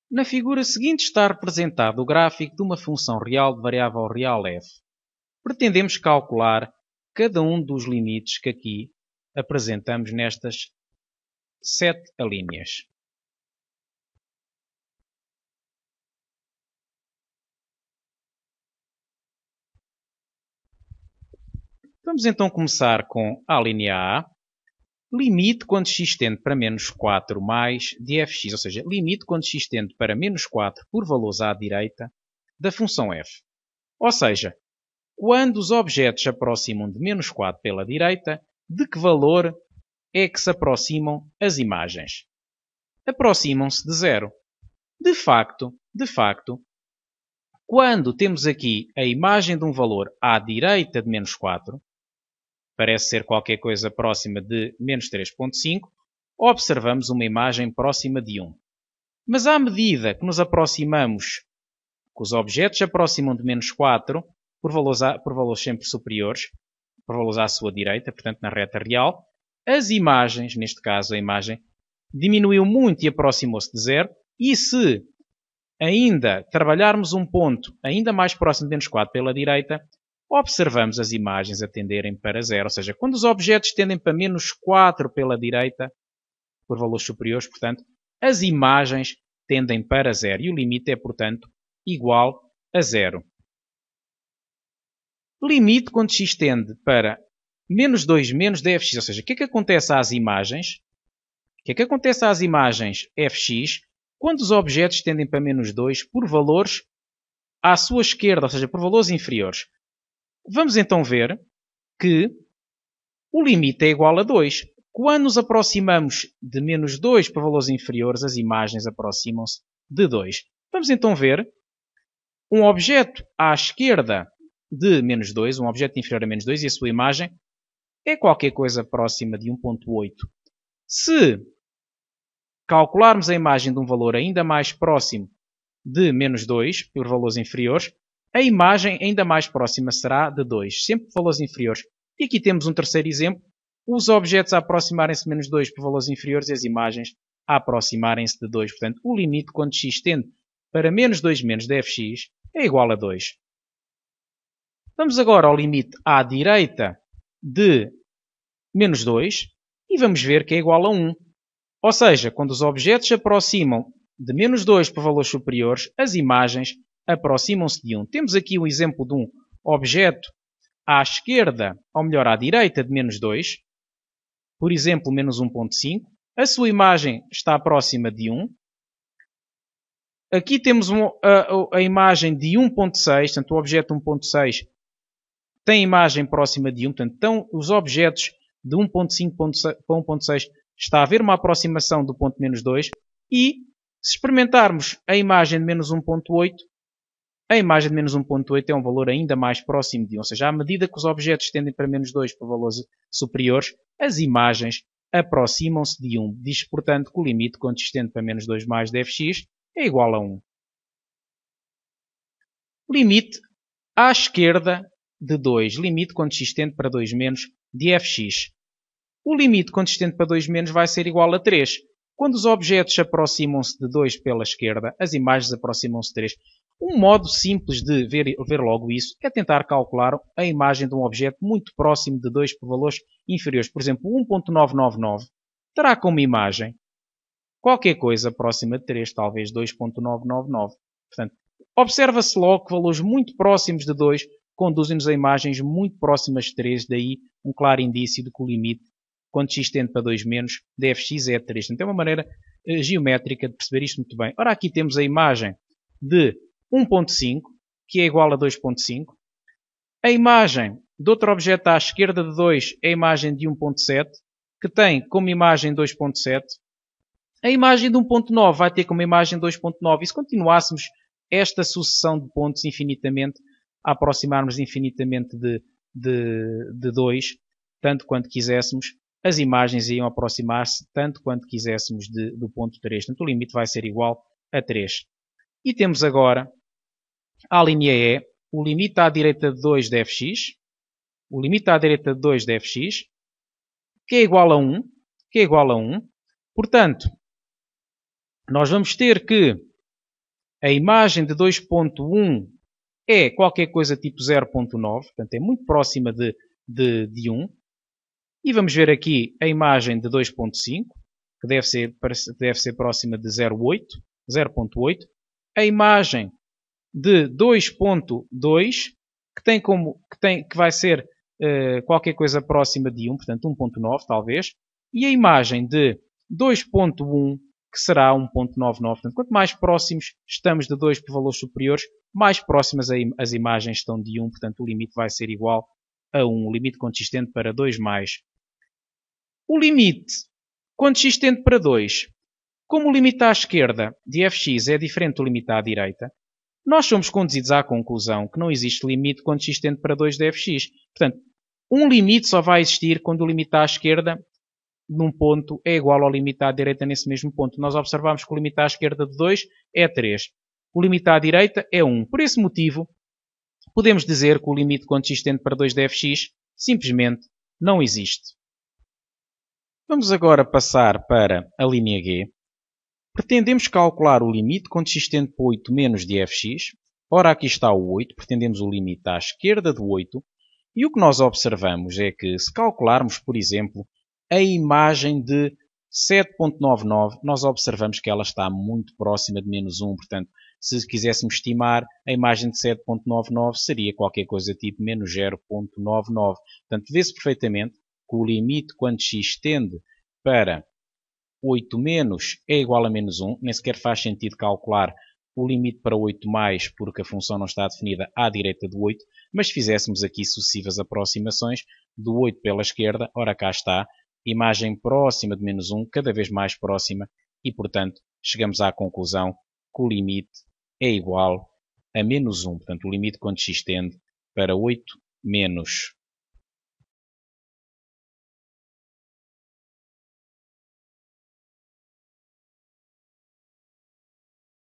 Na figura seguinte está representado o gráfico de uma função real de variável real f. Pretendemos calcular cada um dos limites que aqui apresentamos nestas 7 alíneas. Vamos então começar com a linha A. Limite quando x tende para menos 4 mais de fx, ou seja, limite quando x tende para menos 4 por valores à direita da função f. Ou seja, quando os objetos se aproximam de menos 4 pela direita, de que valor é que se aproximam as imagens? Aproximam-se de 0. De facto, quando temos aqui a imagem de um valor à direita de menos 4, parece ser qualquer coisa próxima de menos 3,5, observamos uma imagem próxima de 1. Mas à medida que nos aproximamos, que os objetos se aproximam de menos 4, por valores sempre superiores, por valores à sua direita, portanto na reta real, as imagens, neste caso a imagem, diminuiu muito e aproximou-se de 0, e se ainda trabalharmos um ponto ainda mais próximo de menos 4 pela direita, observamos as imagens a tenderem para 0. Ou seja, quando os objetos tendem para menos 4 pela direita, por valores superiores, portanto, as imagens tendem para 0. E o limite é, portanto, igual a 0. Limite quando x tende para menos 2 menos dfx. Ou seja, o que é que acontece às imagens? O que é que acontece às imagens fx quando os objetos tendem para menos 2 por valores à sua esquerda, ou seja, por valores inferiores? Vamos então ver que o limite é igual a 2. Quando nos aproximamos de menos 2 por valores inferiores, as imagens aproximam-se de 2. Vamos então ver um objeto à esquerda de menos 2, um objeto inferior a menos 2, e a sua imagem é qualquer coisa próxima de 1,8. Se calcularmos a imagem de um valor ainda mais próximo de menos 2, por valores inferiores, a imagem ainda mais próxima será de 2, sempre por valores inferiores. E aqui temos um terceiro exemplo, os objetos a aproximarem-se de menos 2 por valores inferiores e as imagens a aproximarem-se de 2. Portanto, o limite quando x tende para menos 2 menos dfx é igual a 2. Vamos agora ao limite à direita de menos 2 e vamos ver que é igual a 1. Ou seja, quando os objetos se aproximam de menos 2 por valores superiores, as imagens aproximam-se de 1. Temos aqui o exemplo de um objeto à esquerda, ou melhor, à direita de menos 2, por exemplo, menos 1,5. A sua imagem está próxima de 1. Aqui temos a imagem de 1,6, portanto, o objeto 1,6 tem imagem próxima de 1. Portanto, então, os objetos de 1,5 para 1,6 está a haver uma aproximação do ponto menos 2. E, se experimentarmos a imagem de menos 1,8, a imagem de menos 1,8 é um valor ainda mais próximo de 1. Ou seja, à medida que os objetos tendem para menos 2 por valores superiores, as imagens aproximam-se de 1. Diz, portanto, que o limite quando x tende para menos 2 mais dfx é igual a 1. Limite à esquerda de 2. Limite quando x tende para 2 menos dfx. O limite quando x tende para 2 menos vai ser igual a 3. Quando os objetos aproximam-se de 2 pela esquerda, as imagens aproximam-se de 3. Um modo simples de ver logo isso é tentar calcular a imagem de um objeto muito próximo de 2 por valores inferiores. Por exemplo, 1,999 terá como imagem qualquer coisa próxima de 3, talvez 2,999. Portanto, observa-se logo que valores muito próximos de 2 conduzem-nos a imagens muito próximas de 3, daí um claro indício de que o limite, quando x tende para 2 menos, dfx é 3. Então é uma maneira geométrica de perceber isto muito bem. Ora, aqui temos a imagem de 1,5, que é igual a 2,5. A imagem de outro objeto à esquerda de 2 é a imagem de 1,7, que tem como imagem 2,7. A imagem de 1,9 vai ter como imagem 2,9. E se continuássemos esta sucessão de pontos infinitamente, a aproximarmos infinitamente de 2, tanto quanto quiséssemos, as imagens iam aproximar-se tanto quanto quiséssemos do ponto 3. Portanto, o limite vai ser igual a 3. E temos agora a linha E, o limite à direita de 2 de fx, o limite à direita de 2 de fx, que é igual a 1, Portanto, nós vamos ter que A imagem de 2.1 é qualquer coisa tipo 0.9, portanto é muito próxima de 1. E vamos ver aqui a imagem de 2.5, que deve ser próxima de 0.8. A imagem de 2.2, que vai ser qualquer coisa próxima de 1, portanto 1.9 talvez. E a imagem de 2.1, que será 1.99. Portanto, quanto mais próximos estamos de 2 por valores superiores, mais próximas as imagens estão de 1. Portanto, o limite vai ser igual a 1. O limite consistente para 2 mais. O limite consistente para 2. Como o limite à esquerda de fx é diferente do limite à direita, nós somos conduzidos à conclusão que não existe limite consistente para 2 de fx. Portanto, um limite só vai existir quando o limite à esquerda num ponto é igual ao limite à direita nesse mesmo ponto. Nós observamos que o limite à esquerda de 2 é 3. O limite à direita é 1. Por esse motivo, podemos dizer que o limite consistente para 2 de fx simplesmente não existe. Vamos agora passar para a linha G. Pretendemos calcular o limite consistente para 8 menos de fx. Ora, aqui está o 8. Pretendemos o limite à esquerda do 8. E o que nós observamos é que, se calcularmos, por exemplo, a imagem de 7.99, nós observamos que ela está muito próxima de menos 1. Portanto, se quiséssemos estimar, a imagem de 7.99 seria qualquer coisa tipo menos 0.99. Portanto, vê-se perfeitamente que o limite quando x tende para 8 menos é igual a menos 1. Nem sequer faz sentido calcular o limite para 8 mais, porque a função não está definida à direita do 8. Mas se fizéssemos aqui sucessivas aproximações do 8 pela esquerda, ora cá está, imagem próxima de menos 1, cada vez mais próxima, e portanto chegamos à conclusão que o limite é igual a menos 1. Portanto, o limite quando x tende para 8 menos